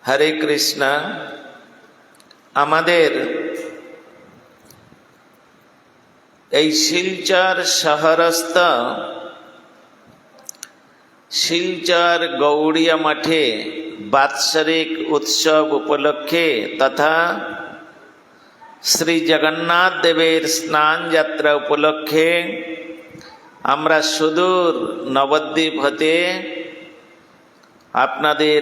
হরে কৃষ্ণ। আমাদের এই শিলচর শহরস্থ শিলচর গৌড়িয়া মঠে বাৎসরিক উৎসব উপলক্ষে তথা শ্রী জগন্নাথ দেবের স্নান যাত্রা উপলক্ষে আমরা সুদূর নবদ্বীপ হতে আপনাদের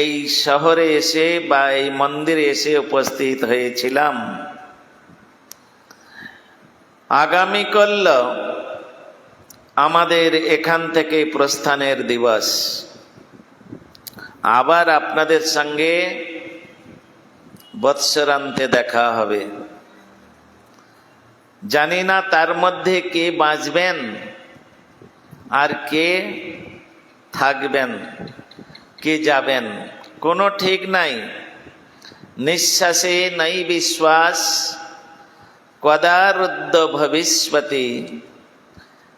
এই শহরে এসে বা এই মন্দিরে এসে উপস্থিত হয়েছিলাম। আগামীকাল আমাদের এখান থেকে প্রস্থানের দিবস। আবার আপনাদের সঙ্গে বৎসরান্তে দেখা হবে। জানি না তার মধ্যে কে বাঁচবেন আর কে থাকবেন, কে যাবেন, কোনো ঠিক নাই। নিঃশ্বাসে নাই বিশ্বাস, কদা রুদ্ধ ভবিষ্যতি,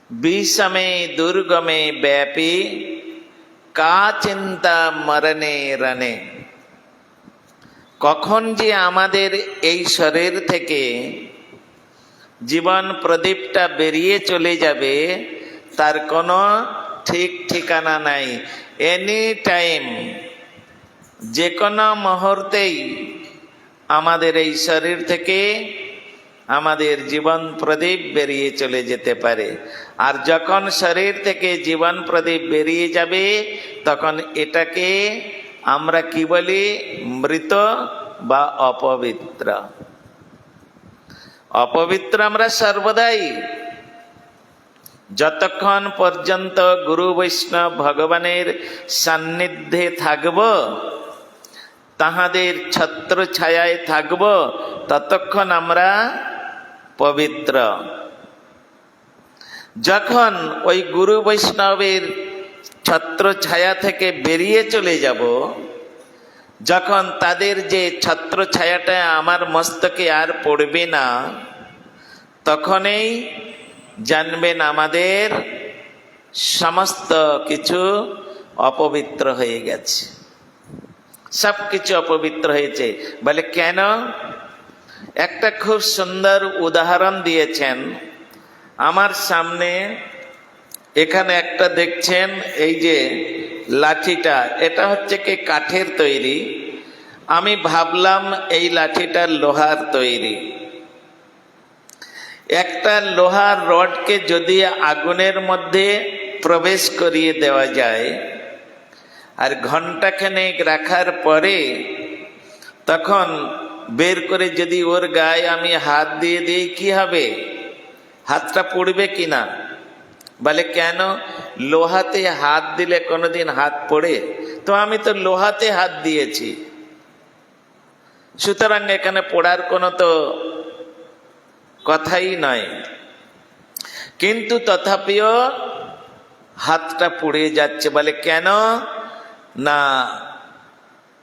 বিষমে দুর্গমে ব্যাপী, কা চিন্তা মরণে রণে। কখন যে আমাদের এই শরীর থেকে জীবন প্রদীপটা বেরিয়ে চলে যাবে তার কোনো ঠিক ঠিকানা নাই। এনি টাইম, যে কোনো মুহূর্তেই আমাদের এই শরীর থেকে আমাদের জীবন প্রদীপ বেরিয়ে চলে যেতে পারে। আর যখন শরীর থেকে জীবন প্রদীপ বেরিয়ে যাবে তখন এটাকে আমরা কি বলি? মৃত বা অপবিত্র। অপবিত্র আমরা সর্বদাই। যতক্ষণ পর্যন্ত গুরু বৈষ্ণব ভগবানের সান্নিধ্যে থাকব, তাহাদের ছত্র ছায়ায় থাকব, ততক্ষণ আমরা পবিত্র। যখন ওই গুরু বৈষ্ণবের ছত্র ছায়া থেকে বেরিয়ে চলে যাব, যখন তাদের যে ছত্র ছায়াটা আমার মস্তকে আর পড়বে না, তখনই জানবেন আমাদের সমস্ত কিছু অপবিত্র হয়ে গেছে, সব কিছু অপবিত্র হয়েছে। বলে কেন? একটা খুব সুন্দর উদাহরণ দিয়েছেন আমার সামনে। এখানে একটা দেখছেন, এই যে লাঠিটা, এটা হচ্ছে কি কাঠের তৈরি। আমি ভাবলাম এই লাঠিটা লোহার তৈরি। একটা লোহার রডকে যদি আগুনের মধ্যে প্রবেশ করিয়ে দেওয়া যায় আর ঘন্টাখানেক রাখার পরে তখন বের করে যদি ওর গায়ে আমি হাত দিয়ে দিই, কি হবে? হাতটা পুড়বে কিনা? বলে কেন? লোহাতে হাত দিলে কোনোদিন হাত পড়ে? তো আমি তো লোহাতে হাত দিয়েছি, সুতরাং এখানে পড়ার কোনো তো কথাই নয়। কিন্তু তথাপিও হাতটা পুড়ে যাচ্ছে। বলে কেন? না,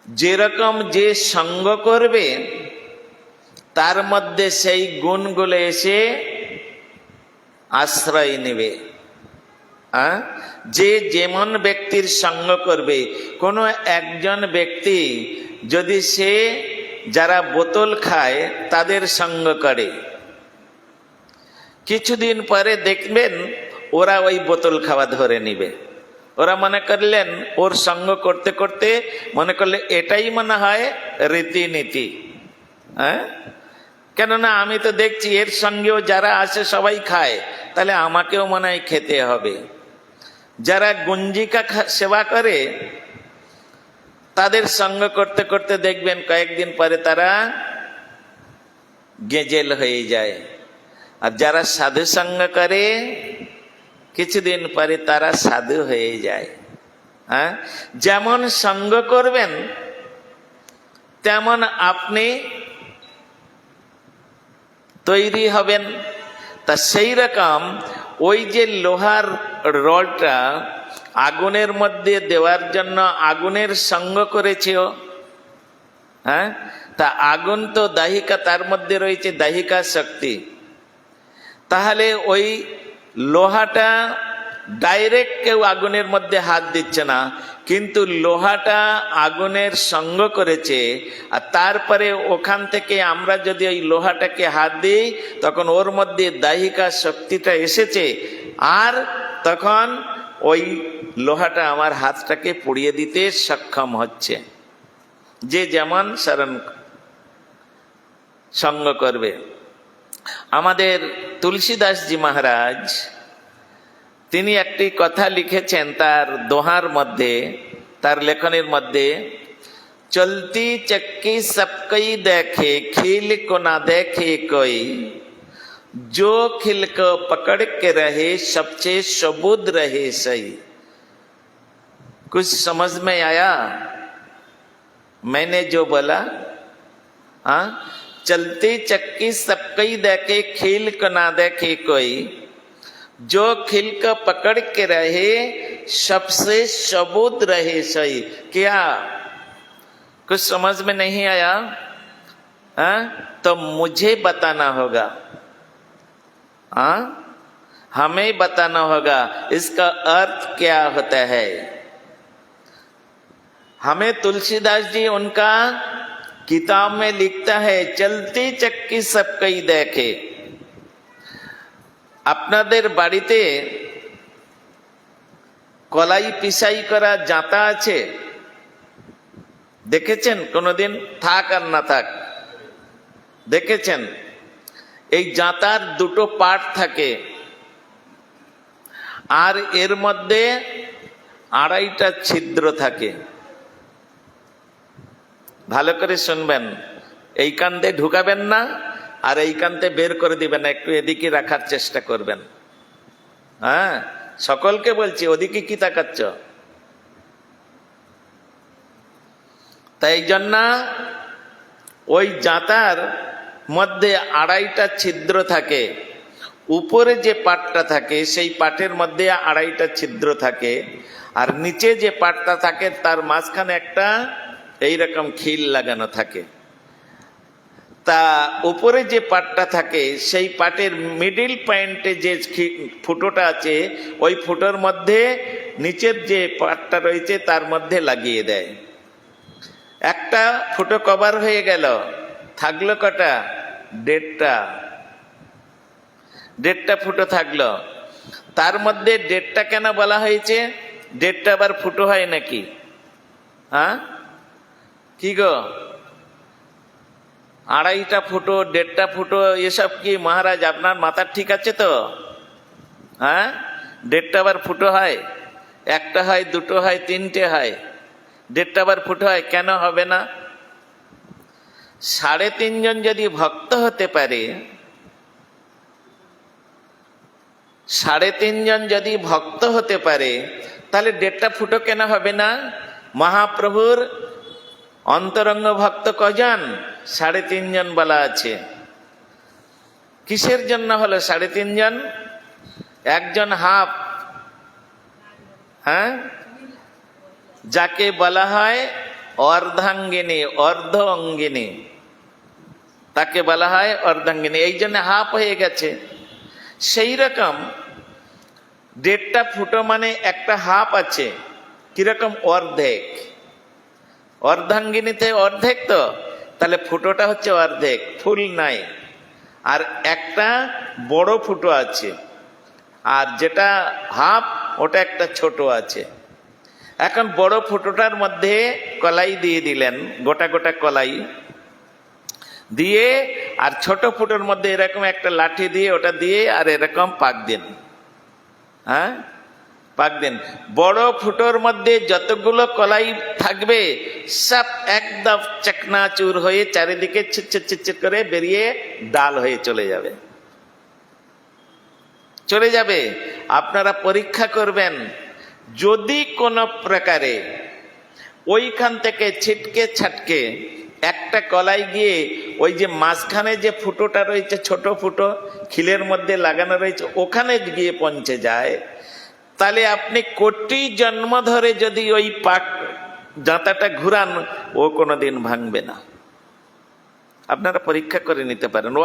যেরকম যে সঙ্গ করবে তার মধ্যে সেই গুণগুলো এসে আশ্রয় নেবে। যে যেমন ব্যক্তির সঙ্গ করবে, কোনো একজন ব্যক্তি যদি সে যারা বোতল খায় তাদের সঙ্গ করে, কিছুদিন পরে দেখবেন ওরা ওই বোতল খাওয়া ধরে নিবে। ওরা মনে করলেন, ওর সঙ্গ করতে করতে মনে করলে এটাই মনে হয় রীতিনীতি। কেননা আমি তো দেখছি এর সঙ্গেও যারা আসে সবাই খায়, তাহলে আমাকেও মনে হয় খেতে হবে। যারা গুঞ্জিকা সেবা করে তাদের সঙ্গ করতে করতে দেখবেন কয়েকদিন পরে তারা গেজেল হয়ে যায়। আর যারা সাধু সঙ্গ করে কিছুদিন পরে তারা সাধু হয়ে যায়। যেমন সঙ্গ করবেন তেমন আপনি তৈরি হবেন। তা সেই রকম ওই যে লোহার রডটা আগুনের মধ্যে দেওয়ার জন্য আগুনের সঙ্গ করেছে, তা আগুন তো দাহিকা, তার মধ্যে রয়েছে দাহিকা শক্তি। তাহলে ওই লোহাটা ডাইরেক্ট কেউ আগুনের মধ্যে হাত দিচ্ছে না, কিন্তু লোহাটা আগুনের সঙ্গ করেছে, আর তারপরে ওখান থেকে আমরা যদি ওই লোহাটাকে হাত দিই তখন ওর মধ্যে দাহিকা শক্তিটা এসেছে, আর তখন ওই লোহাটা আমার হাতটাকে পুড়িয়ে দিতে সক্ষম হচ্ছে। যে যেমন শরণ সঙ্গ করবে। আমাদের তুলসীদাসজি মহারাজ তিনি একটি কথা লিখেছেন তার দোহার মধ্যে, তার লেখনের মধ্যে, চলতি চক্কি সবকই দেখে খিল को ना देखे कोई, जो खिल को पकड़ के रहे सबसे सबूत रहे सही। कुछ समझ में आया मैंने जो बोला? हाँ, चलती चक्की सबकई देखे खिल को ना देखे कोई, जो खिल को पकड़ के रहे सबसे सबूत रहे सही। क्या कुछ समझ में नहीं आया? हाँ, तो मुझे बताना होगा, हाँ, हमें बताना होगा इसका अर्थ क्या होता है। हमें तुलसीदास जी उनका किताब में लिखता है, चलती चक्की सबकई देखे। আপনাদের বাড়িতে কলাই পিসাই করা জাঁতা আছে, দেখেছেন কোনোদিন? থাক আর না থাক, দেখেছেন? এই জাঁতার দুটো পার্ট থাকে, আর এর মধ্যে আড়াইটা ছিদ্র থাকে। ভালো করে শুনবেন, এই কান্দে ঢুকাবেন না আর এই কান্তে বের করে দিবেন না, একটু এদিকে রাখার চেষ্টা করবেন। হ্যাঁ, সকলকে বলছি, ওদিকে কি তাকাচ্ছ? তাই জন্য ওই জাঁতার মধ্যে আড়াইটা ছিদ্র থাকে, উপরে যে পাটটা থাকে সেই পাটের মধ্যে আড়াইটা ছিদ্র থাকে, আর নিচে যে পাটটা থাকে তার মাঝখানে একটা এইরকম খিল লাগানো থাকে। তা উপরে যে পাটটা থাকে সেই পাটের মিডিল পয়েন্টে যে ফুটোটা আছে ওই ফুটোর মধ্যে নিচের যে পাটটা রয়েছে তার মধ্যে লাগিয়ে দেয়। একটা ফুটো কভার হয়ে গেল, থাকলো কটা? দেড়টা ফুটো থাকলো। তার মধ্যে দেড়টা কেন বলা হয়েছে? দেড়টা আবার ফুটো হয় নাকি? হ্যাঁ, কি গো? আড়াইটা ফুটো, দেড়টা ফুটো, এসব কি মহারাজ আপনার মাথা ঠিক আছে তো? হ্যাঁ, দেড়টা আবার ফুটো হয়, একটা হয়, দুটো হয়, তিনটে হয়, দেড়টা আবার ফুটো হয়, কেন হবে না? 3.5 জন যদি ভক্ত হতে পারে, 3.5 জন যদি ভক্ত হতে পারে, তাহলে দেড়টা ফুটো কেন হবে না? মহাপ্রভুর অন্তরঙ্গ ভক্ত কজন? 3.5 জন বলা আছে। কিসের জন্য হলো 3.5 জন? একজন হাফ, হ্যাঁ, যাকে বলা হয় অর্ধাঙ্গিনী, অর্ধ অঙ্গিনী, তাকে বলা হয় অর্ধাঙ্গিনী, এই জন্য হাফ হয়ে গেছে। সেই রকম দেড়টা ফুটো মানে একটা হাফ আছে, কিরকম? অর্ধেক। অর্ধাঙ্গিনীতে অর্ধেক, তো তাহলে ফুটোটা হচ্ছে অর্ধেক, ফুল নাই। আর একটা বড় ফুটো আছে, আর যেটা হাফ ওটা একটা ছোট আছে। এখন বড় ফুটোটার মধ্যে কলাই দিয়ে দিলেন, গোটা গোটা কলাই দিয়ে, আর ছোট ফুটোর মধ্যে এরকম একটা লাঠি দিয়ে ওটা দিয়ে আর এরকম পাক দিন। হ্যাঁ, পাক দিন। বড় ফুটোর মধ্যে যতগুলো কলাই থাকবে সব একদম চকনাচুর হয়ে চারিদিকে ছিটছিট করে বেরিয়ে ডাল হয়ে চলে যাবে, চলে যাবে। আপনারা পরীক্ষা করবেন, যদি কোনো প্রকারে ওইখান থেকে ছিটকে ছাটকে একটা কলাই গিয়ে ওই যে মাঝখানে যে ফুটোটা রয়েছে, ছোট ফুটো খিলের মধ্যে লাগানো রয়েছে, ওখানে গিয়ে পৌঁছে যায়, তাহলে আপনি কোটি জন্ম ধরে যদি ওই পাক জাঁতাটা ঘুরান, ও কোনোদিন ভাঙবে না। আপনারা পরীক্ষা করে নিতে পারেন। ও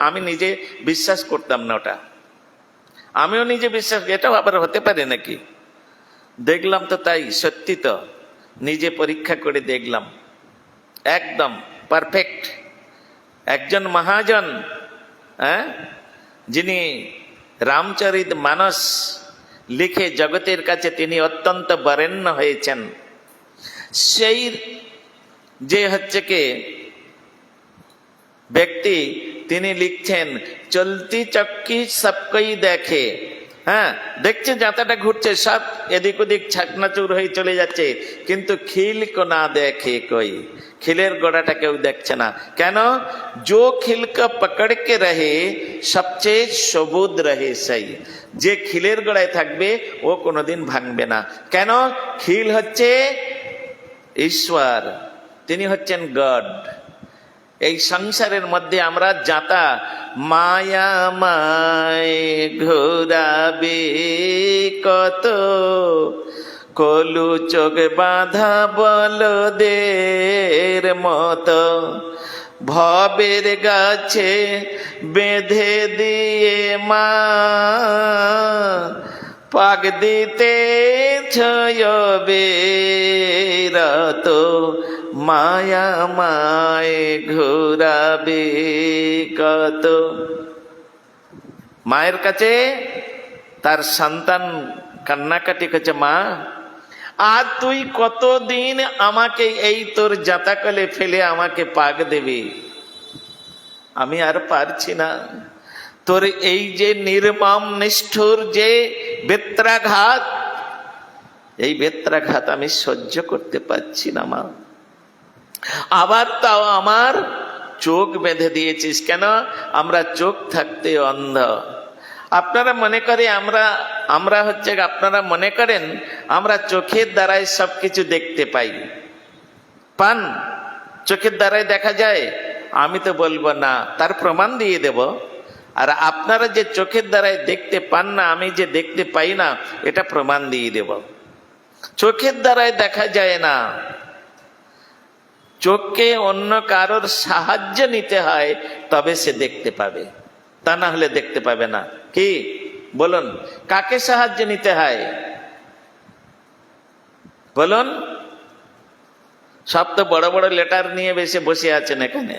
আমি নিজে বিশ্বাস করতাম না ওটা, আমিও নিজে বিশ্বাস, এটাও আবার হতে পারে নাকি? দেখলাম তো তাই, সত্যি তো, নিজে পরীক্ষা করে দেখলাম, একদম পারফেক্ট। একজন মহাজন, হ্যাঁ, যিনি রামচরিত মানস লিখে জগতের কাছে তিনি অত্যন্ত বরেণ্য হয়েছেন, সেই যে হচ্ছে কি ব্যক্তি, তিনি লিখছেন চলতি চক্কি সবকই দেখে। হ্যাঁ, দেখছে যাতাটা ঘুরছে, সব এদিক ওদিক ছাকনাচুর হয়ে চলে যাচ্ছে, কিন্তু খিল কো না দেখে কই, খিলের গোড়াটা কেউ দেখছে না। কেন? जो खिल का पकड़ के रहे সবচেয়ে সবুজ রহে সেই, যে খিলের গোড়ায় থাকবে ও কোনোদিন ভাঙবে না। কেন? খিল হচ্ছে ঈশ্বর, তিনি হচ্ছেন গড। এই সংসারের মধ্যে আমরা যাতা, মায়া মায় ঘোরাবে কত, কলু চোখ বাঁধা বলদের মতো, ভবের গাছে বেঁধে দিয়ে মা পাক দিতে ছয়বে রত, মায়া মায় ঘোরাবে কত। মায়ের কাছে তার সন্তান কান্নাকাটি করছে, মা আর তুই কতদিন আমাকে এই তোর জাতাকলে ফেলে আমাকে পাক দেবে? আমি আর পারছি না, তোর এই যে নির্মম নিষ্ঠুর যে বেত্রাঘাত, এই বেত্রাঘাত আমি সহ্য করতে পারছি না মা। আবার তাও আমার চোখ বেঁধে দিয়েছিস কেন? আমরা চোখ থাকতে অন্ধ। আপনারা মনে করে আমরা হচ্ছে, আপনারা মনে করেন আমরা চোখের দ্বারাই সবকিছু দেখতে পাই, পান? চোখের দ্বারাই দেখা যায়? আমি তো বলবো না, তার প্রমাণ দিয়ে দেব। আর আপনারা যে চোখের দ্বারাই দেখতে পান না, আমি যে দেখতে পাই না, এটা প্রমাণ দিয়ে দেব। চোখের দ্বারাই দেখা যায় না, চোখকে অন্য কারোর সাহায্য নিতে হয়, তবে সে দেখতে পাবে, তা না হলে দেখতে পাবে না। কি বলুন, কাকে সাহায্য নিতে হয় বলুন? সব তো বড় বড় লেটার নিয়ে বেশি বসে আছেন এখানে।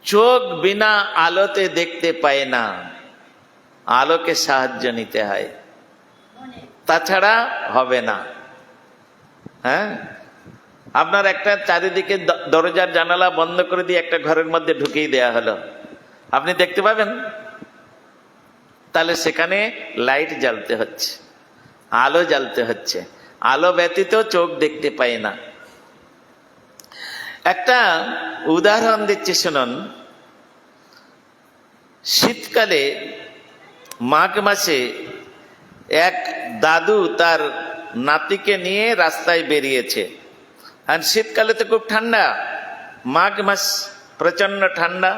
চোখ বিনা আলোতে দেখতে পায় না, আলোকে সাহায্য নিতে হয়, তাছাড়া হবে না। হ্যাঁ, আপনার একটা চারিদিকে দরজার জানালা বন্ধ করে দিয়ে একটা ঘরের মধ্যে ঢুকিয়ে দেয়া হলো, আপনি দেখতে পাবেন? তাহলে সেখানে লাইট জ্বালতে হচ্ছে, আলো জ্বালতে হচ্ছে, আলো ব্যতীত চোখ দেখতে পায় না। একটা উদাহরণ দিচ্ছি শুনুন। শীতকালে মাঘ মাসে এক দাদু তার নাতিকে নিয়ে রাস্তায় বেরিয়েছে। আর শীতকালে তো খুব ঠান্ডা, মাঘ মাস প্রচন্ড ঠান্ডা,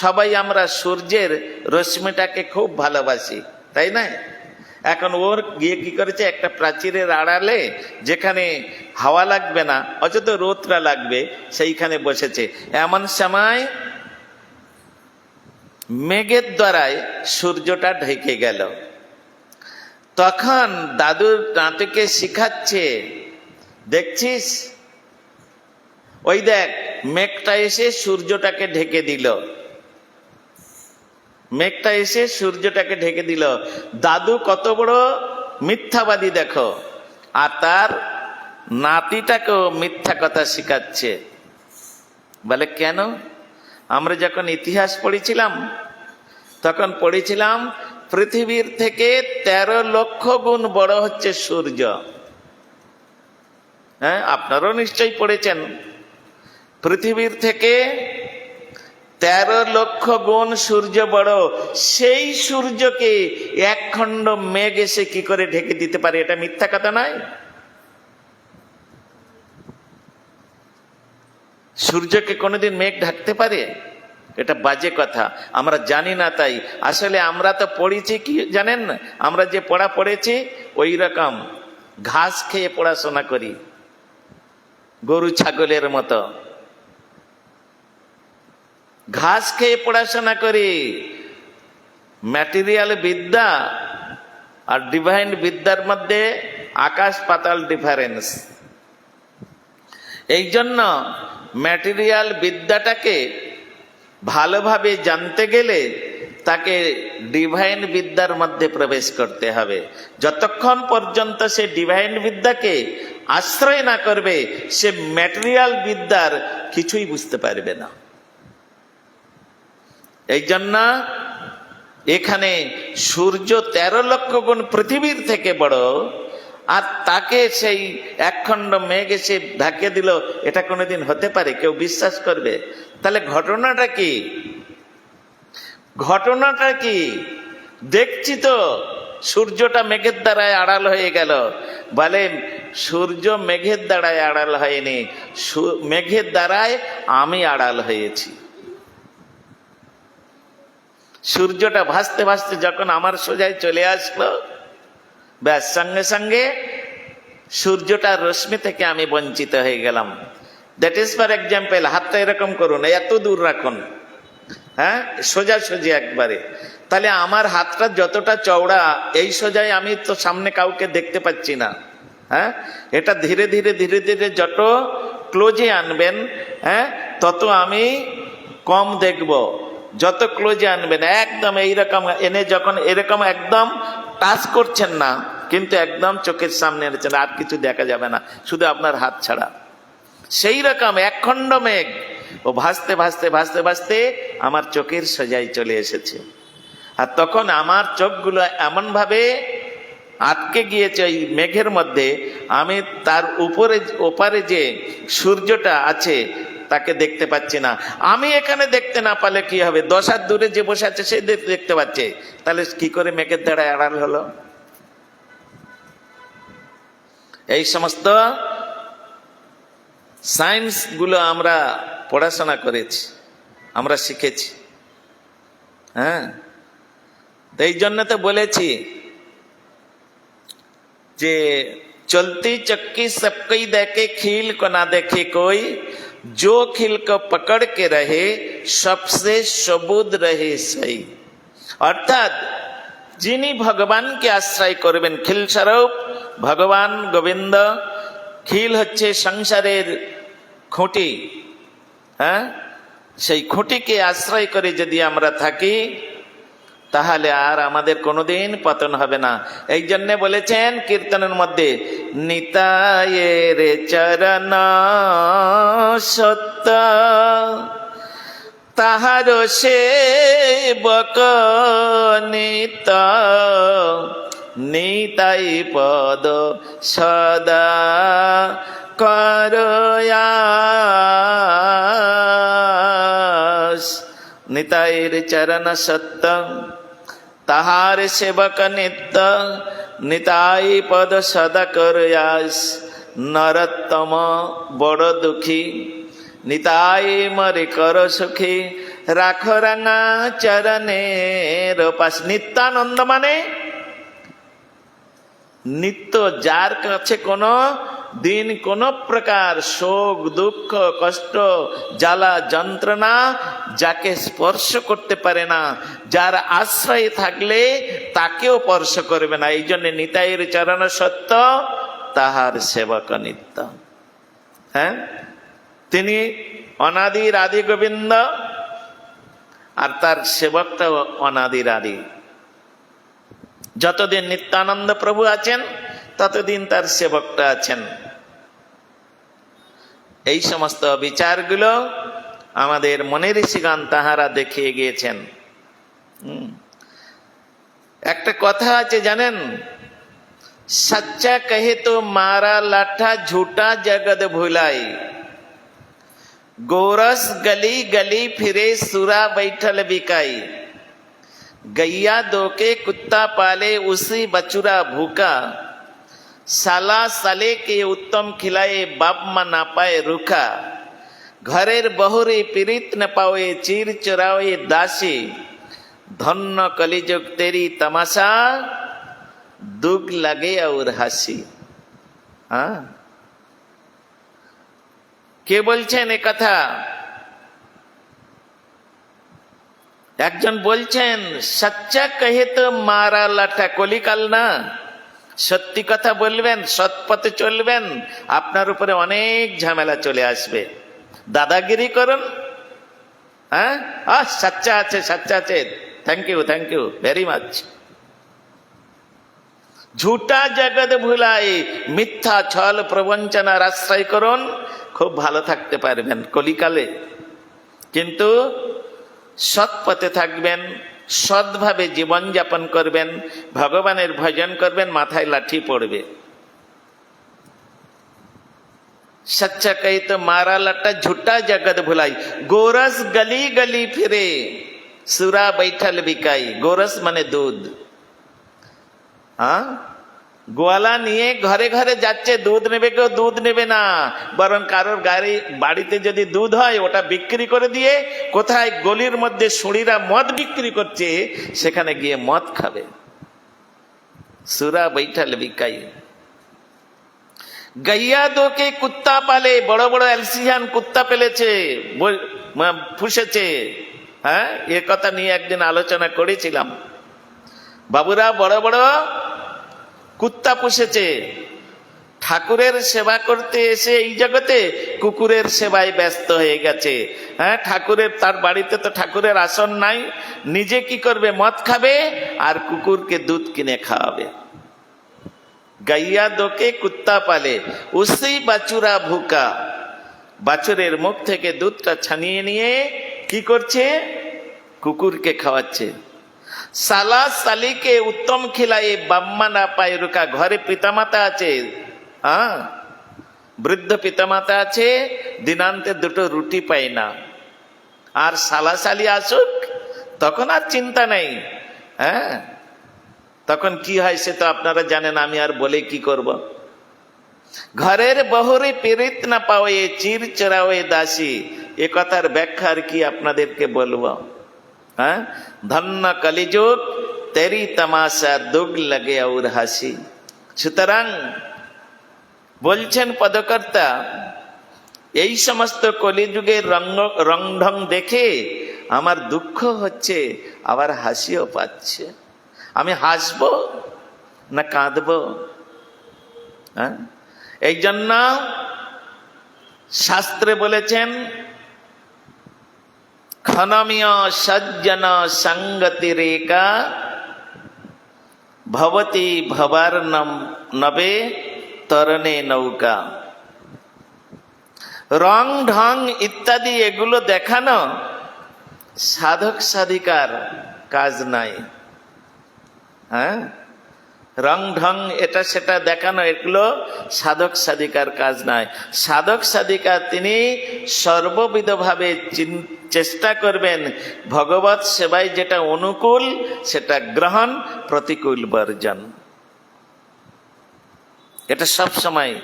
সবাই আমরা সূর্যের রশ্মিটাকে খুব ভালোবাসি, তাই না? এখন ওর গিয়ে কি করেছে, একটা প্রাচীরের আড়ালে যেখানে হাওয়া লাগবে না, অযথ রোদটা লাগবে, সেইখানে বসেছে। এমন সময় মেঘের দ্বারায় সূর্যটা ঢেকে গেল। তখন দাদুর নাতিকে শিখাচ্ছে, দেখছিস ওই দেখ মেঘটা এসে সূর্যটাকে ঢেকে দিল, মেঘটা এসে সূর্যটাকে ঢেকে দিল। দাদু কত বড় মিথ্যাবাদী দেখো, আর তার নাতিটাকেও মিথ্যা কথা শিখাচ্ছে। বলে কেন? আমরা যখন ইতিহাস পড়েছিলাম তখন পড়েছিলাম পৃথিবীর থেকে 13 লক্ষ গুণ বড় হচ্ছে সূর্য। হ্যাঁ, আপনারাও নিশ্চয়ই পড়েছেন। পৃথিবীর থেকে 13 লক্ষ গুণ সূর্য বড়। সেই সূর্যকে এক খণ্ড মেঘ এসে কি করে ঢেকে দিতে পারে? এটা মিথ্যা কথা নয়? সূর্যকে কোনোদিন মেঘ ঢাকতে পারে? এটা বাজে কথা, আমরা জানি না। তাই আসলে আমরা তো পড়েছি কি জানেন, আমরা যে পড়া পড়েছি ওই রকম ঘাস খেয়ে পড়াশোনা করি, গরু ছাগলের মতো ঘাস খেয়ে পড়াশোনা করি। ম্যাটেরিয়াল বিদ্যা আর ডিভাইন বিদ্যার মধ্যে আকাশ পাতাল ডিফারেন্স। এই জন্য ম্যাটেরিয়াল বিদ্যাটাকে ভালোভাবে জানতে গেলে তাকে ডিভাইন বিদ্যার মধ্যে প্রবেশ করতে হবে। যতক্ষণ পর্যন্ত সে ডিভাইন বিদ্যাকে আশ্রয় না করবে, সে ম্যাটেরিয়াল বিদ্যার কিছুই বুঝতে পারবে না। এই জন্য এখানে সূর্য 13 লক্ষ গুণ পৃথিবীর থেকে বড়, আর তাকে সেই একখণ্ড মেঘ এসে ঢাকে দিল, এটা কোনোদিন হতে পারে? কেউ বিশ্বাস করবে? তাহলে ঘটনাটা কি? ঘটনাটা কি? দেখছি তো সূর্যটা মেঘের দ্বারায় আড়াল হয়ে গেল। বলে সূর্য মেঘের দ্বারায় আড়াল হয়নি, মেঘের দ্বারায় আমি আড়াল হয়েছি। সূর্যটা ভাসতে ভাসতে যখন আমার সোজায় চলে আসলো, ব্যাস সঙ্গে সঙ্গে সূর্যটার রশ্মি থেকে আমি বঞ্চিত হয়ে গেলাম। দ্যাট ইজ ফর এক্সাম্পল, হাতটা এরকম করুন, এত দূর রাখুন, হ্যাঁ, সোজাসুজি একবারে। তাহলে আমার হাতটা যতটা চওড়া, এই সোজায় আমি তো সামনে কাউকে দেখতে পাচ্ছি না। হ্যাঁ, এটা ধীরে ধীরে ধীরে ধীরে যত ক্লোজে আনবেন, হ্যাঁ, তত আমি কম দেখব। যত ক্লোজে আনবেন, একদম এইরকম এনে যখন এরকম একদম টাচ করছেন না, কিন্তু একদম চোখের সামনে এনেছেন, আর কিছু দেখা যাবে না, শুধু আপনার হাত ছাড়া। সেই রকম একখণ্ড মেঘ ও ভাসতে ভাসতে ভাসতে ভাসতে আমার চোখের সোজাই চলে এসেছে। আর তখন আমার চোখগুলো এমনভাবে আটকে গিয়েছে ওই মেঘের মধ্যে, আমি তার উপরে ওপারে যে সূর্যটা আছে তাকে দেখতে পাচ্ছি না। আমি এখানে দেখতে না পারলে কি হবে? 10 হাত দূরে যে বসে আছে সে দেখতে পাচ্ছে, তাহলে কি করে মেঘের দ্বারায় আড়াল হলো? এই সমস্ত সায়েন্স গুলো আমরা পড়াশোনা করেছি, আমরা শিখেছি। হ্যাঁ, এই জন্য তো বলেছি যে চলতি চক্কি সবকই দেখে, খিল को ना देखे कोई, जो खिल को पकड़ के रहे सबसे सबूद रहे सही। অর্থাৎ যিনি ভগবানকে আশ্রয় করবেন, খিল স্বরূপ ভগবান গোবিন্দ, খিল হচ্ছে সংসারের খুঁটি। হ্যাঁ, সেই খুঁটিকে আশ্রয় করে যদি আমরা থাকি, তাহলে আর আমাদের কোনোদিন পতন হবে না। এই জন্য বলেছেন কীর্তনের মধ্যে, নিতায়ের চরণ সত্য তাহার সেবক নিত, নিতাই পদ সদা করয়াস। নিতাইর চরণ সত্য তাহার সেবক নিত্য, নিতাই পদ সদা করয়াস। নরোত্তম বড় দুঃখী, নিতাই মরে কর সুখী, রাখ রাঙা চরণের পাশ। নিত্যানন্দ মানে নিত্য, যার কাছে কোনো দিন কোন প্রকার শোক দুঃখ কষ্ট জ্বালা যন্ত্রণা যাকে স্পর্শ করতে পারে না, যার আশ্রয়ে থাকলে তাকেও স্পর্শ করবে না। এই জন্য নিতাইয়ের চরণ সত্য তাহার সেবক নিত্য। হ্যাঁ, তিনি অনাদির আদি গোবিন্দ, আর তার সেবকটা অনাদির আদি। যতদিন নিত্যানন্দ প্রভু আছেন ততদিন তার সেবকটা আছেন। এই সমস্ত বিচারগুলো আমাদের মনের ঋষিগণ তাহারা দেখিয়ে গিয়েছেন। একটা কথা আছে জানেন, সচ্চা কহে তো মারা লাঠা, ঝুটা জগৎ ভুলাই। गोरस गली गली फिरे, सुरा बैठल बिकाई। गैया दो के कुत्ता पाले, उसी बचुरा भूखा। साला साले के उत्तम खिलाए, बाप मा ना पाए रुखा। घरेर बहुरे पीड़ित न पावे, चीर चुरावे दासी। धन्य कलिजुग तेरी तमाशा, दुख लगे और हासी। हाँ, কে বলছেন এ কথা? একজন বলছেন সচ্চা কহে তো মারা লাঠা, কলিকাল না, সত্যি কথা বলবেন, সৎ পথে চলবেন, আপনার উপরে অনেক ঝামেলা চলে আসবে। দাদাগিরি করুন, হ্যাঁ সচ্চা আছে, সচ্চা আছে, থ্যাংক ইউ ভেরি মাচ। ঝুটা জগৎ ভুলাই, মিথ্যা ছল প্রবঞ্চনার আশ্রয় করুন, খুব ভালো থাকতে পারবেন কলিকালে। কিন্তু সৎ পথে থাকবেন, সৎভাবে জীবনযাপন করবেন, ভগবানের ভজন করবেন, মাথায় লাঠি পড়বে। সচ্চা কই তো মারা লাটা, ঝুটা জগৎ ভুলাই, গোরস গলি গলি ফিরে, সুরা বৈঠল বিকাই। গোরস মানে দুধ। হ্যাঁ, গোয়ালা নিয়ে ঘরে ঘরে যাচ্ছে, দুধ নেবে, কেউ দুধ নেবে না, বরং কারোর বাড়িতে যদি দুধ হয় ওটা বিক্রি করে দিয়ে, কোথায় গলির মধ্যে শুঁড়িরা মদ বিক্রি করছে সেখানে গিয়ে মদ খাবে। সুরা বৈঠল বিকাই। গাইয়া দোকে কুত্তা পালে, বড় বড় এলসিয়ান কুত্তা পেলেছে, পুষেছে। হ্যাঁ, এ কথা নিয়ে একদিন আলোচনা করেছিলাম। বাবুরা বড় বড় কুত্তা পুষেছে, ঠাকুরের সেবা করতে এসে এই জগতে কুকুরের সেবায় ব্যস্ত হয়ে গেছে। হ্যাঁ, ঠাকুরের, তার বাড়িতে তো ঠাকুরের আসন নাই, নিজে কি করবে, মদ খাবে আর কুকুরকে দুধ কিনে খাওয়াবে। গাইয়া দোকে কুত্তা পালে, উসি বাছুরা ভুকা, বাছুরের মুখ থেকে দুধটা ছানিয়ে নিয়ে কি করছে, কুকুরকে খাওয়াচ্ছে। সালা সালিকে উত্তম খিলায়ে, বাম্মা না পায় রুকা। ঘরে পিতামাতা আছে, হ্যাঁ, বৃদ্ধ পিতামাতা আছে, দিনান্তে দুটো রুটি পায় না, আর সালা সালি আসুক তখন আর চিন্তা নেই। হ্যাঁ, তখন কি হয় সে তো আপনারা জানেন, আমি আর বলে কি করব। ঘরের বহুরে পীড়িত না পাওয়ে, চির চরাওয়ে দাসী। এ কথার ব্যাখ্যা আর কি আপনাদেরকে বলবো। হ্যাঁ, ধন্য কলিযুগ তেরি তামাশা, দুগ লাগে और হাসি। সুতরাং বলছেন পদকর্তা, এই সমস্ত কলিযুগের রংঢং দেখে আমার দুঃখ হচ্ছে, আবার হাসিও পাচ্ছে। আমি হাসবো না কাঁদবো? হ্যাঁ, এই জন্য শাস্ত্রে বলেছেন, ক্ষণমীয় সজ্জন সঙ্গতি রেকা, ভবতি ভবার নবে তরণে নৌকা। রং ঢং ইত্যাদি এগুলো দেখানো সাধক সাধিকার কাজ নাই। হ্যাঁ, রং ঢং এটা সেটা দেখানো এগুলো সাধক সাধিকার কাজ নয়। সাধক সাধিকা তিনি সর্ববিধভাবে চেষ্টা করবেন ভগবত সেবায় যেটা অনুকূল সেটা গ্রহণ, প্রতিকূল বর্জন। এটা সব সময়।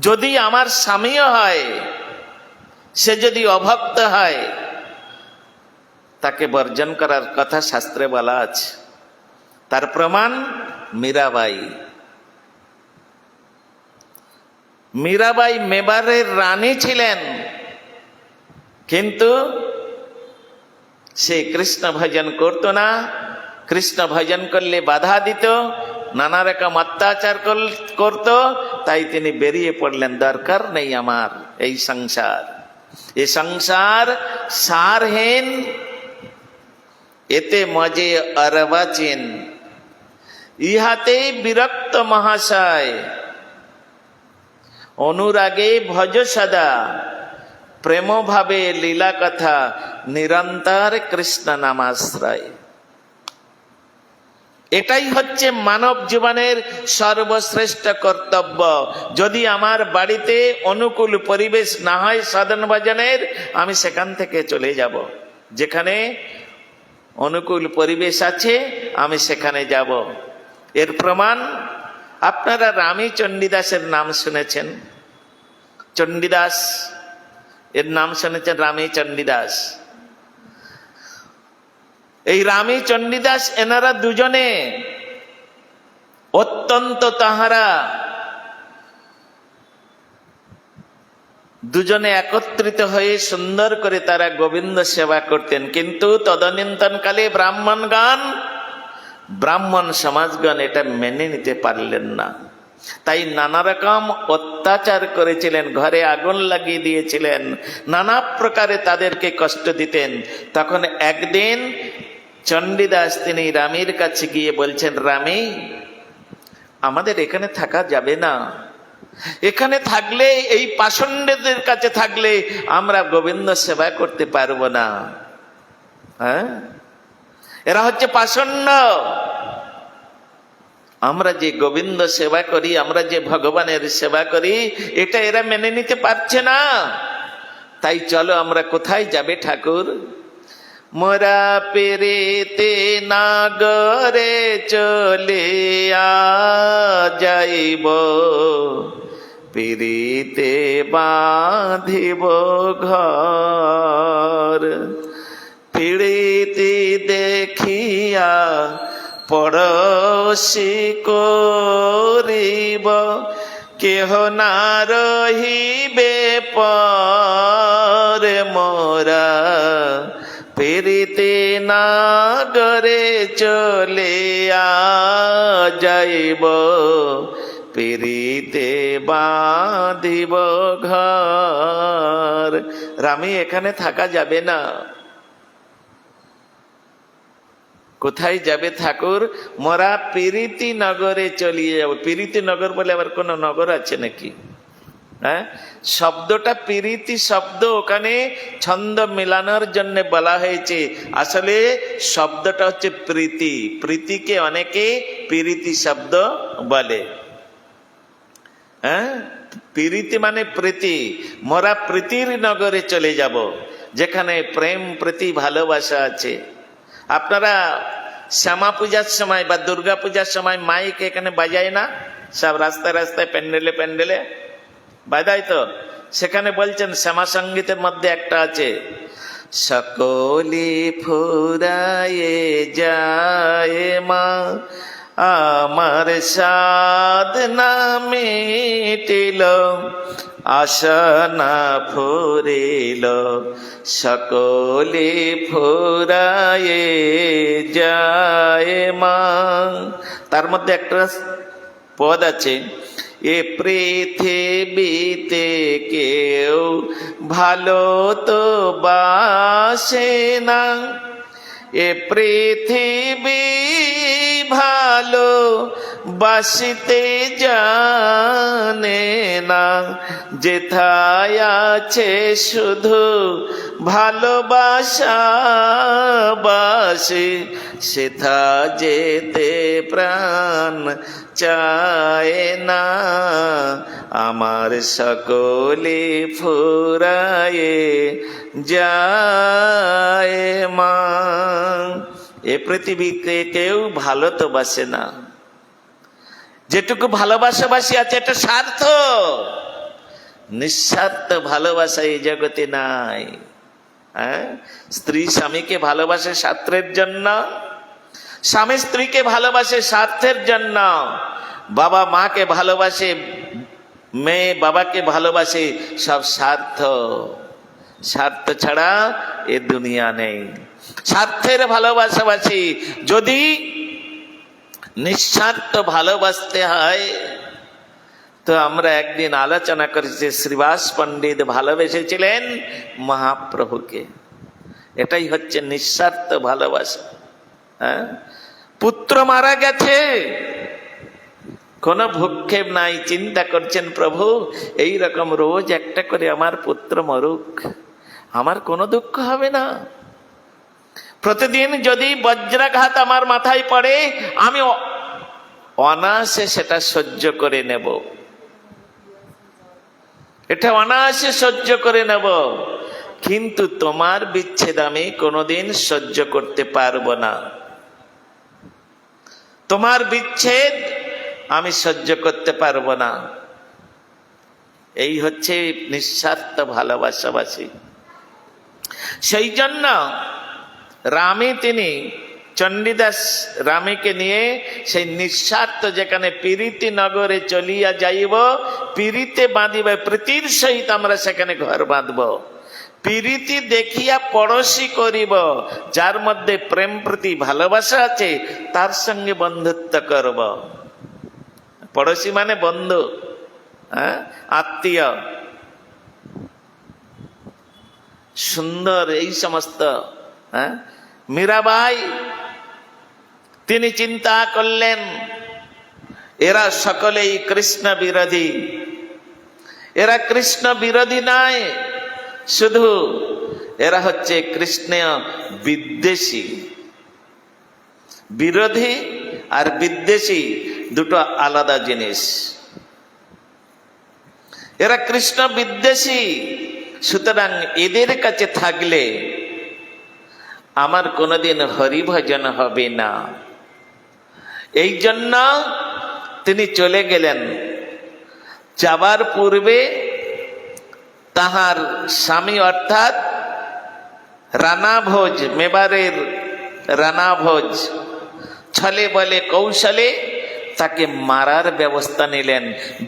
যদি আমার স্বামীও হয়, সে যদি অভক্ত হয়, তাকে বর্জন করার কথা শাস্ত্রে বলা আছে। তার প্রমাণ মীরাবাই। মীরাবাই মেবারের রানী ছিলেন, কিন্তু সে কৃষ্ণ ভজন করতো না। কৃষ্ণ ভজন করলে বাধা দিত, নানা রকম অত্যাচার করত। তাই তিনি বেরিয়ে পড়লেন, দরকার নেই আমার এই সংসার। এ সংসার সারহীন, এতে মজে অর্বাচীন। ইহাতে বিরক্ত মহাশয়, অনুরাগে ভজ সদা। প্রেম ভাবে লীলা কথা, নিরন্তর কৃষ্ণ নামাশ্রয়। এটাই হচ্ছে মানব জীবনের সর্বশ্রেষ্ঠ কর্তব্য। যদি আমার বাড়িতে অনুকূল পরিবেশ না হয় সাধন ভজনের, আমি সেখান থেকে চলে যাব। যেখানে অনুকূল পরিবেশ আছে আমি সেখানে যাব। এর প্রমাণ আপনারা রামী চণ্ডীদাসের নাম শুনেছেন। চণ্ডীদাস এর নাম শুনেছেন, রামী চণ্ডীদাস। এই রামী চণ্ডীদাস এনারা দুজনে অত্যন্ত তাহারা দুজনে একত্রিত হয়ে সুন্দর করে তারা গোবিন্দ সেবা করতেন। কিন্তু তদনীন্তনকালে ব্রাহ্মণ সমাজগণ এটা মেনে নিতে পারলেন না, তাই নানা রকম অত্যাচার করেছিলেন, ঘরে আগুন লাগিয়ে দিয়েছিলেন, নানা প্রকারে তাদেরকে কষ্ট দিতেন। তখন একদিন চণ্ডীদাস তিনি রামের কাছে গিয়ে বলছেন, রামে, আমাদের এখানে থাকা যাবে না, এখানে থাকলে এই পাষণ্ডদের কাছে থাকলে আমরা গোবিন্দ সেবা করতে পারবো না। হ্যাঁ, এরা হচ্ছে পাষণ্ড। আমরা যে গোবিন্দ সেবা করি, আমরা যে ভগবানের সেবা করি, এটা এরা মেনে নিতে পারছে না। তাই চলো আমরা কোথায় যাবে ঠাকুর? মোরা পেরেতে নাগরে চলে যাইব, পেরেতে বাঁধিব ঘর, পেরেতে দেখিয়া পড়শি করিব, কেহ না রহিবে পর মোরা পেরিতে নাগরে চলে যাইব, পেরিতে বাঁধিব ঘর। রামে, এখানে থাকা যাবে না। কোথায় যাবে ঠাকুর? মোরা পিরিতি নগরে চলিয়ে যাব। পিরিতি নগর বলে আবার কোন নগর আছে নাকি? হ্যাঁ, শব্দটা পিরিতি শব্দ, ওখানে ছন্দ মেলানোর জন্য বলা হয়েছে। আসলে শব্দটা হচ্ছে প্রীতি। প্রীতিকে অনেকে পিরিতি শব্দ বলে। হ্যাঁ, পিরিতি মানে প্রীতি। মোরা প্রীতির নগরে চলে যাব, যেখানে প্রেম প্রীতি ভালোবাসা আছে। আপনারা শ্যামা পূজার সময় বা দুর্গা পূজার সময় মাইক এখানে বাজায় না? সব রাস্তায় রাস্তায় প্যান্ডেলে প্যান্ডেলে বাজায় তো। সেখানে বলছেন শ্যামা সঙ্গীতের মধ্যে একটা আছে, সকলে ফুরায়ে যায় মা, আমার সাধনা মিটিল, আশা না ফুরিল, সকলে ফুরায়ে যায় মা। তার মধ্যে একটা পদ আছে, এ পৃথিবীতে কেউ ভালো তো বাসে না, এ পৃথিবী ভালো বাসিতে জানে না, যেথায় আছে শুধু ভালোবাসা বাসে, সেথা যেতে প্রাণ চায় না, আমার সকলে ফুরায়ে যায় মা। এ পৃথিবীতে কেউ ভালো তো বাসে না, যেটুকু ভালোবাসাবাসি আছে এটা স্বার্থ। নিঃস্বার্থ ভালোবাসা এই জগতে নাই। হ্যাঁ, স্ত্রী স্বামীকে ভালোবাসে স্বার্থের জন্য, স্বামী স্ত্রীকে ভালোবাসে স্বার্থের জন্য, বাবা মাকে ভালোবাসে, মেয়ে বাবাকে ভালোবাসে, সব স্বার্থ। স্বার্থ ছাড়া এ দুনিয়া নেই। স্বার্থের ভালোবাসাবাসি। যদি নিঃস্বার্থ ভালোবাসতে হয় তো আমরা একদিন আলোচনা করেছি, শ্রীবাস পণ্ডিত ভালোবেসেছিলেন মহাপ্রভুকে। এটাই হচ্ছে নিঃস্বার্থ ভালোবাসা। হ্যাঁ, পুত্র মারা গেছে, কোনো ভূক্ষেপ নাই, চিন্তা করছেন প্রভু এই রকম রোজ একটা করে আমার পুত্র মরুক, আমার কোনো দুঃখ হবে না। প্রতিদিন যদি বজ্রাঘাত আমার মাথায় পড়ে আমি অনায়াসে সেটা সহ্য করে নেব, এটা অনায়াসে সহ্য করে নেব, কিন্তু তোমার বিচ্ছেদ আমি কোনোদিন সহ্য করতে পারবো না। তোমার বিচ্ছেদ আমি সহ্য করতে পারবো না। এই হচ্ছে নিঃস্বার্থ ভালোবাসাবাসী। সেই জন্য রামে তিনি চণ্ডীদাস রামীকে নিয়ে সেই নিঃস্বার্থ যেখানে প্রীতি নগরে চলিয়া যাইব, প্রীতে বাঁধিবে, প্রীতির সহিত আমরা সেখানে ঘর বাঁধব। প্রীতি দেখিয়া পড়শি করিব, যার মধ্যে প্রেম প্রীতি ভালোবাসা আছে তার সঙ্গে বন্ধুত্ব করব। পড়শি মানে বন্ধু, আত্মীয়। সুন্দর এই সমস্ত। মীরাবাই তিনি চিন্তা করলেন এরা সকলেই কৃষ্ণ বিরোধী। এরা কৃষ্ণ বিরোধী নয়, শুধু এরা হচ্ছে কৃষ্ণ বিদ্বেষী। বিরোধী আর বিদ্বেষী দুটো আলাদা জিনিস। এরা কৃষ্ণ বিদ্বেষী, সুতরাং এদের কাছে থাকলে আমার কোনোদিন হরিভজন হবে না। এই জন্য তিনি চলে গেলেন। যাবার পূর্বে তাহার স্বামী অর্থাৎ রানাভোজ, মেবারের রানাভোজ ছলে বলে কৌশলে তাকে মারার ব্যবস্থা নিলেন।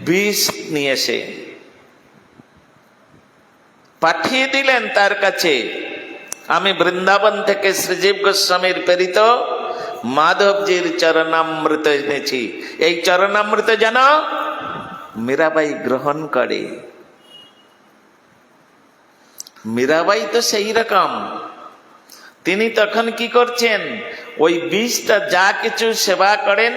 বিষ নিয়ে এসে পাঠিয়ে দিলেন তার কাছে, আমি বৃন্দাবন থেকে শ্রীজীব গোস্বামীর প্রেরিত মাধবজির চরণামৃত এনেছি, এই চরণামৃত যেন মীরাবাই গ্রহণ করে। মীরাবাই তো সেই রকম, তিনি তখন কি করছেন, ওই বিষটা যা কিছু সেবা করেন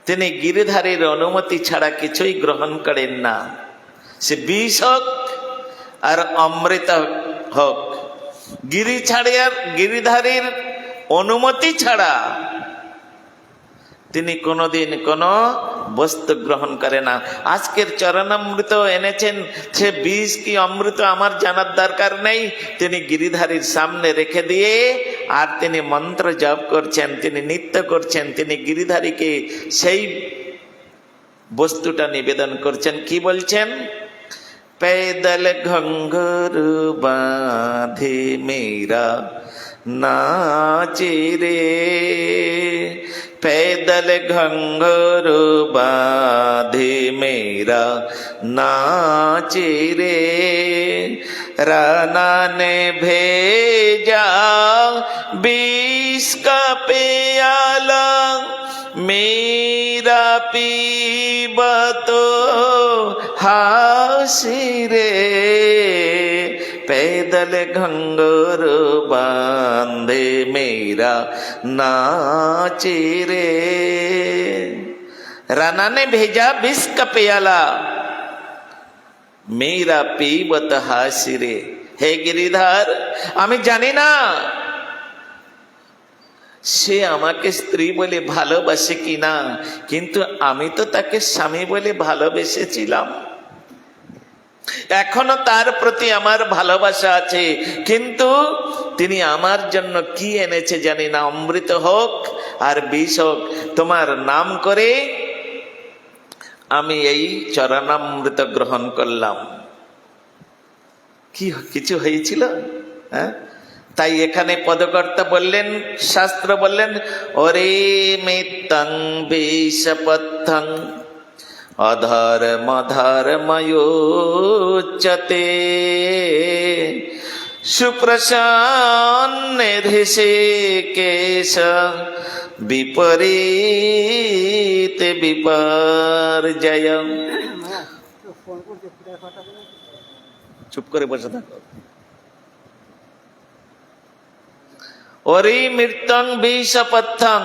তিনি গিরিধারীর অনুমতি ছাড়া কিছুই গ্রহণ করেন না। সে বিষ হোক আর অমৃত হোক, গিরিধারীর অনুমতি ছাড়া তিনি কোনোদিন কোনো বস্তু গ্রহণ করে না। আজকের চরণামৃত এনেছেন, সে বীজ কি অমৃত আমার জানার দরকার নেই। তিনি গিরিধারীর সামনে রেখে দিয়ে আর তিনি মন্ত্র জপ করছেন, তিনি নৃত্য করছেন, তিনি গিরিধারীকে সেই বস্তুটা নিবেদন করছেন। কি বলছেন, पैदल घंघरू बांधे मेरा नाचे रे, पैदल घंघरू बांधे मेरा नाचे रे, राना ने भेजा विष का प्याला, मेरा पीब तो हासी रे, पैदल घंघरू बांधे मेरा नाचे रे। राना ने भेजा विष का प्याला, मेरा पीबत हासी रे। हे गिरिधर, আমি জানি না সে আমাকে স্ত্রী বলে ভালোবাসে কিনা, কিন্তু আমি তো তাকে স্বামী বলে ভালোবেসেছিলাম। এখনো তার প্রতি আমার ভালোবাসা আছে, কিন্তু তিনি আমার জন্য কি এনেছে জানি না, অমৃত হোক আর বিষ হোক, তোমার নাম করে আমি এই চরণামৃত গ্রহণ করলাম। কি কিছু হয়েছিল? তাই এখানে পদকর্তা বললেন, শাস্ত্র বললেন, ওরে মিত্তং বিষপথং অধর্মধর্ময়োচ্যতে, সুপ্রসন্নে হৃষিকেশ বিপরীতে বিপর্যয়। চুপ করে বসে থাকো। ওরি মৃত্যং বিষপথং,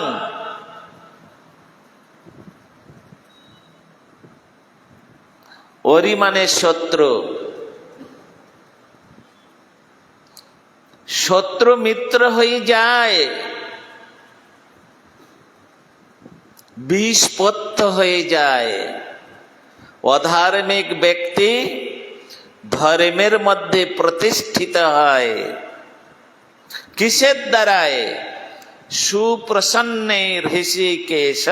ওরি মানে শত্রু। শত্রু মিত্র হয়ে যায়, বিষপথ্য হয়ে যায়। অধার্মিক ব্যক্তি ধর্মের মধ্যে প্রতিষ্ঠিত হয় কিসের দ্বারায়? সুপ্রসন্নে ঋষিকেশ।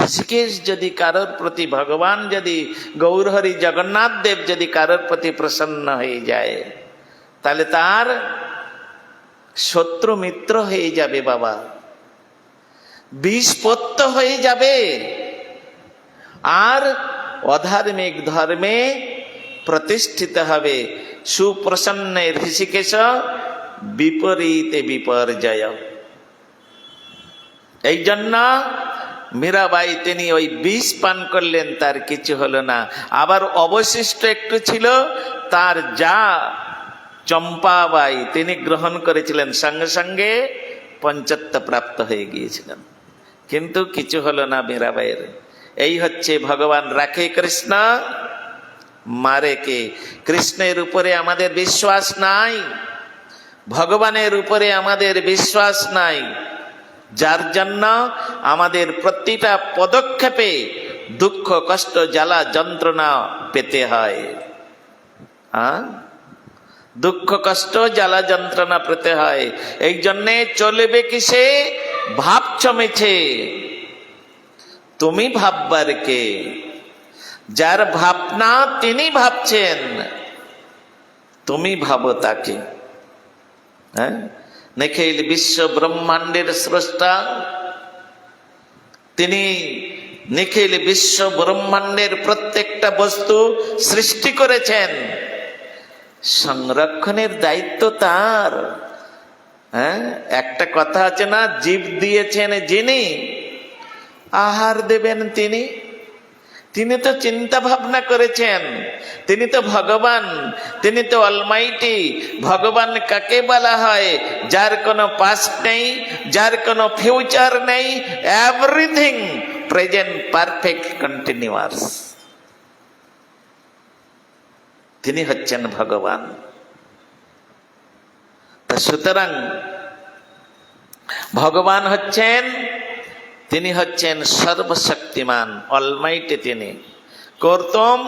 ঋষিকেশ যদি কারোর প্রতি, ভগবান যদি গৌরহরি জগন্নাথ দেব যদি কারোর প্রতি প্রসন্ন হয়ে যায়, তাহলে তার শত্রু মিত্র হয়ে যাবে বাবা, বিষপত্য হয়ে যাবে, আর অধার্মিক ধর্মে প্রতিষ্ঠিত হবে। সুপ্রসন্ন ঋষিকেশ বিপরীতে বিপর্যয়। এই জন্য মীরাবাই তিনি ওই বিষ পান করলেন, তার কিছু হলো না। আবার অবশিষ্ট একটু ছিল, তার যা চম্পাবাই তিনি গ্রহণ করেছিলেন, সঙ্গে সঙ্গে পঞ্চত্ব প্রাপ্ত হয়ে গিয়েছিলেন, কিন্তু কিছু হলো না মীরাবাইয়ের। এই হচ্ছে ভগবান রাখে কৃষ্ণ, মারে কে। কৃষ্ণের উপরে আমাদের বিশ্বাস নাই, ভগবানের উপরে আমাদের বিশ্বাস নাই, যার জন্য আমাদের প্রতিটা পদক্ষেপে দুঃখ কষ্ট জ্বালা যন্ত্রণা পেতে হয়। দুঃখ কষ্ট জ্বালা যন্ত্রণা পেতে হয়। এই জন্যে চলবে কিসে? ভাবছ মিছে, তুমি ভাববার কে? যার ভাবনা তিনি ভাবছেন, তুমি ভাবো তাকে। নিখিল বিশ্ব ব্রহ্মাণ্ডের স্রষ্টা, তিনি নিখিল বিশ্ব ব্রহ্মাণ্ডের প্রত্যেকটা বস্তু সৃষ্টি করেছেন, সংরক্ষণের দায়িত্ব তার। একটা কথা আছে না, জীব দিয়েছেন যিনি, আহার দেবেন তিনি। তিনি তো চিন্তা ভাবনা করেছেন, তিনি তো ভগবান, তিনি তো অলমাইটি। ভগবান কাকে বলা হয়? যার কোনো পাস্ট নেই, যার কোনো ফিউচার নেই, এভরিথিং প্রেজেন্ট, পারফেক্ট, কন্টিনিউয়াস। তিনি হচ্ছেন ভগবান। তা সুতরাং ভগবান হচ্ছেন, তিনি হচ্ছেন সর্বশক্তিমান, অলমাইটি। তিনি কর্তম,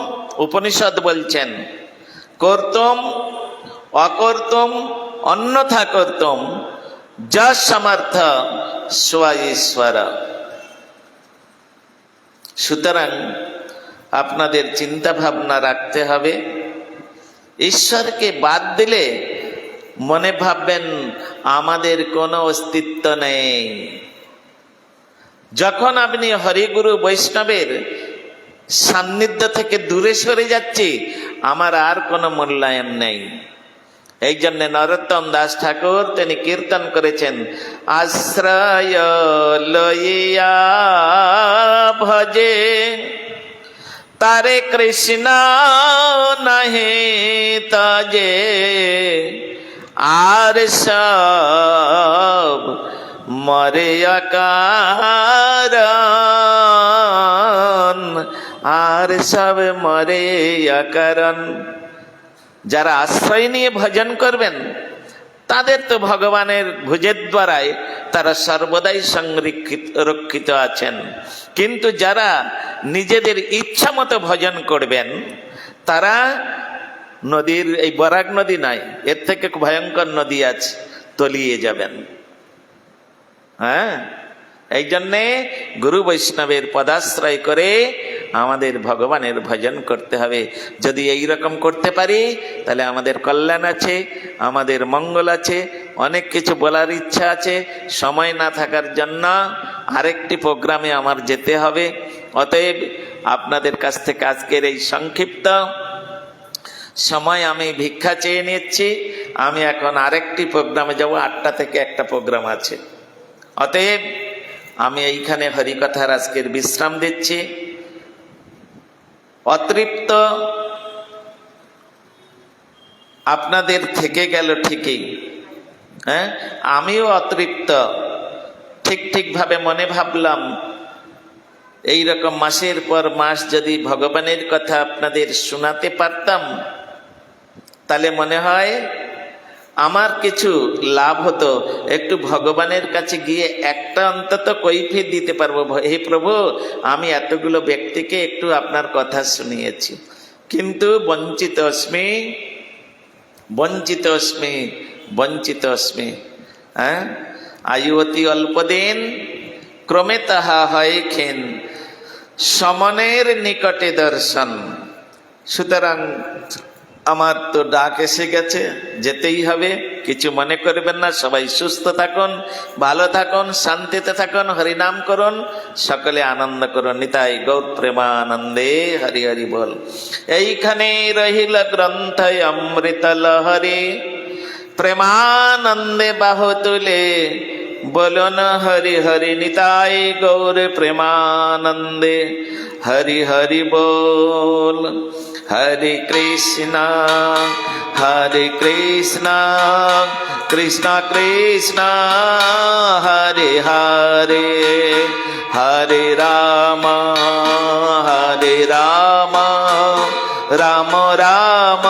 উপনিষদ বলছেন কর্তম অকর্তম অন্যথা কর্তম, যা সমর্থ স্ব ঈশ্বর। সুতরাং আপনাদের চিন্তা ভাবনা রাখতে হবে, ঈশ্বরকে বাদ দিলে মনে ভাববেন আমাদের কোনো অস্তিত্ব নেই। যখন আপনি হরিগুরু বৈষ্ণবের সান্নিধ্য থেকে দূরে সরে যাচ্ছি, আমার আর কোনো মূল্যায়ন নেই। এই জন্য নরোত্তম দাস ঠাকুর তিনি কীর্তন করেছেন, আশ্রয় লইয়া ভজে তারে কৃষ্ণ নাহি তজে, আর সব মরে অকারণ, আর সব মরে অকারণ। যারা আশ্রয় নিয়ে ভজন করবেন তাদের তো ভগবানের ভুজের দ্বারাই তারা সর্বদাই সংরক্ষিত আছেন। কিন্তু যারা নিজেদের ইচ্ছা মতো ভজন করবেন, তারা নদীর, এই বরাক নদী নাই, এর থেকে ভয়ঙ্কর নদী আছে, তলিয়ে যাবেন। এই জন্যে গুরু বৈষ্ণবের পদাশ্রয় করে আমাদের ভগবানের ভজন করতে হবে। যদি এই রকম করতে পারি তাহলে আমাদের কল্যাণ আছে, আমাদের মঙ্গল আছে। অনেক কিছু বলার ইচ্ছা আছে, সময় না থাকার জন্য আরেকটি প্রোগ্রামে আমার যেতে হবে। অতএব আপনাদের কাছ থেকে আজকের এই সংক্ষিপ্ত সময় আমি ভিক্ষা চেয়ে নিচ্ছি। আমি এখন আরেকটি প্রোগ্রামে যাব, 8টা থেকে একটা প্রোগ্রাম আছে। অতএব আমি এইখানে হরিকথার আজকের বিশ্রাম দিচ্ছি। অতৃপ্ত আপনাদের থেকে গেল ঠিকই, আমিও অতৃপ্ত। ঠিকভাবে মনে ভাবলাম, এইরকম মাসের পর মাস যদি ভগবানের কথা আপনাদের শোনাতে পারতাম, তাহলে মনে হয় আমার কিছু লাভ হতো। একটু ভগবানের কাছে গিয়ে একটা অন্তত কৈফিয়ত দিতে পারবো, হে প্রভু আমি এতগুলো ব্যক্তিকে একটু আপনার কথা শুনিয়েছি, কিন্তু বঞ্চিত অস্মি, বঞ্চিত অস্মি, বঞ্চিত অস্মি। আয়ু অতি অল্প দিন, ক্রমে তাহা হয় ক্ষীণ, সমনের নিকটে দর্শন। সুতরাং আমার তো ডাক এসে গেছে, যেতেই হবে, কিছু মনে করবেন না। সবাই সুস্থ থাকুন, ভালো থাকুন, শান্তিতে থাকুন, হরিনাম করুন, সকলে আনন্দ করুন। নিতাই গৌর প্রেমানন্দে হরি হরি বল। এইখানে রহিল গ্রন্থ অমৃত লহরি, প্রেমানন্দে বাহু তুলে বলুন হরি হরি। নিতাই গৌর প্রেমানন্দে হরি হরি বল। হরে কৃষ্ণ কৃষ্ণ কৃষ্ণ হরে হরে, হরে রাম রাম রাম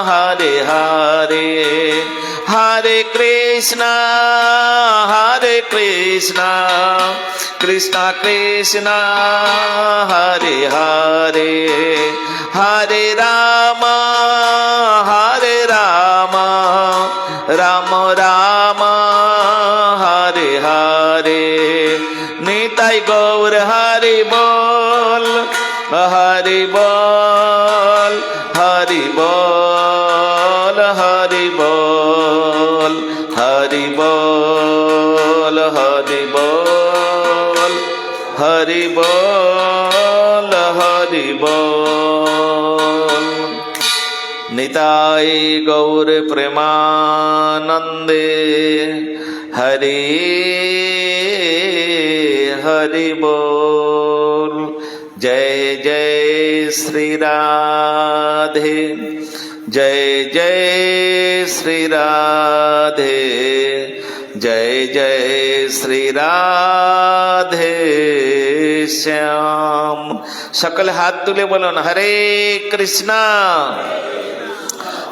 হরে হরে, হরে কৃষ্ণ কৃষ্ণ কৃষ্ণ হরে হরে, হরে রাম রাম রাম হরে হরে। নিতাই গৌর হরি বল, হরি বল, হরি বল, হরি বল, হরি বল, হরি বল, হরি বল, হরি বল। নিতাই গৌর প্রেমানন্দে হরি হরি বল। জয় জয় শ্রী রাধে, জয় জয় শ্রী রাধে, জয় জয় শ্রী রাধে শ্যাম। সকলে হাত তুলে বলুন হরে কৃষ্ণ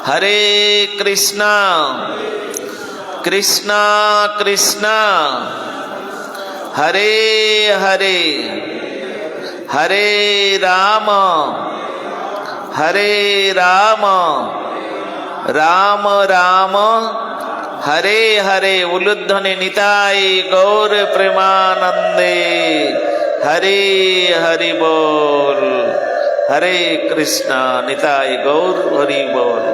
হরে কৃষ্ণ, কৃষ্ণ কৃষ্ণ হরে হরে, হরে রাম রাম রাম হরে হরে। উলুধ্বনি নিতাই গৌর প্রেমানন্দে হরে হরি বল। হরে কৃষ্ণ, নিতাই গৌর হরি বল।